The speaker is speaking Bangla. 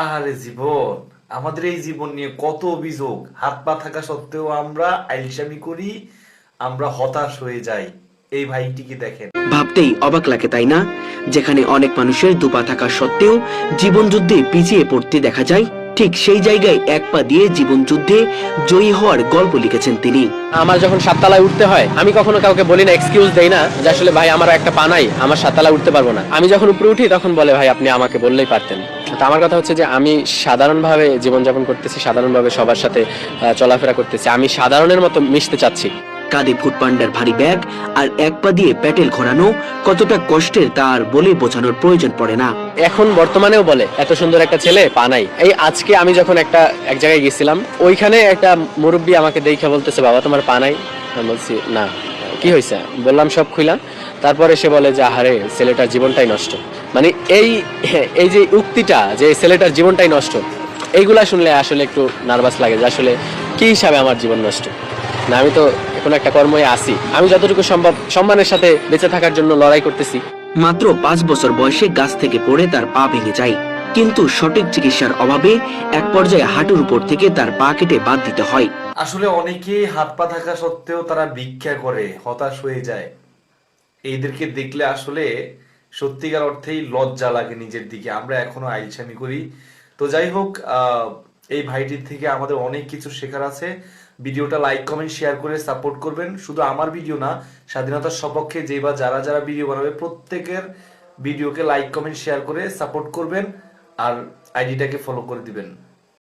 আরে জীবন, আমাদের এই জীবন নিয়ে কত অভিযোগ, হাত পা থাকা সত্ত্বেও আমরা আইলসামি করি, আমরা হতাশ হয়ে যাই। এই ভাইটিকে দেখেন। ভাবতেই অবাক লাগে, তাই না? যেখানে অনেক মানুষের দুপা থাকা সত্ত্বেও জীবন যুদ্ধে পিছিয়ে পড়তে দেখা যায়, ঠিক সেই জায়গায় এক পা দিয়ে জীবন যুদ্ধে জয়ী হওয়ার গল্প লিখেছেন তিনি। আমার যখন সাততলায় উঠতে হয়, আমি কখনো কাউকে বলি না, এক্সকিউজ দেই না যে আসলে ভাই আমার একটা পা নাই, আমার সাততলায় উঠতে পারবো না। আমি যখন উপরে উঠি তখন বলে ভাই আপনি আমাকে বললেই পারতেন। তো আমার কথা হচ্ছে যে আমি সাধারণভাবে জীবনযাপন করতেছি, সাধারণভাবে সবার সাথে চলাফেরা করতেছি, আমি সাধারণের মতো মিশতে চাচ্ছি। কাঁধে ফুটপান্ডার ভারী ব্যাগ আর এক পা দিয়ে প্যাটেল ঘোরানো কতটা কষ্টের তার বলে বোঝানোর প্রয়োজন পড়ে না। এখন বর্তমানেও বলে এত সুন্দর একটা ছেলে পা নাই। এই আজকে আমি যখন এক জায়গায় গেছিলাম, ওইখানে একটা মুরব্বী আমাকে দেখে বলতেছে বাবা তোমার পা নাই। আমি বলছি না, কি হয়েছে, বললাম সব খুইলাম। তারপরে সে বলে যে আহারে ছেলেটার জীবনটাই নষ্ট। মানে এই এই যে উক্তিটা যে ছেলেটার জীবনটাই নষ্ট, এইগুলা শুনলে আসলে একটু নার্ভাস লাগে যে আসলে কি হিসাবে আমার জীবন নষ্ট। না, আমি তো কোনো একটা কর্মই আছি, আমি যতটুকু সম্ভব সম্মানের সাথে বেঁচে থাকার জন্য লড়াই করতেছি। মাত্র 5 বছর বয়সে গাছ থেকে পড়ে তার পা ভেঙে যায়, কিন্তু সঠিক চিকিৎসার অভাবে এক পর্যায়ে হাঁটুর উপর থেকে তার পা কেটে বাদ দিতে হয়। আসলে অনেকেই হাত পা থাকা সত্ত্বেও তারা ভিক্ষা করে, হতাশ হয়ে যায়। এইদেরকে দেখলে আসলে সত্যিকার অর্থেই লজ্জা লাগে নিজের দিকে, আমরা এখনো আইলসামি করি। তো যাই হোক, এই ভাইটির থেকে আমাদের অনেক কিছু শেখার আছে। ভিডিওটা লাইক কমেন্ট শেয়ার করে সাপোর্ট করবেন। শুধু আমার ভিডিও না, স্বাধীনতার সপক্ষে যে বা যারা যারা ভিডিও বানাবে প্রত্যেকের ভিডিওকে লাইক কমেন্ট শেয়ার করে সাপোর্ট করবেন আর আইডিটাকে ফলো করে দিবেন।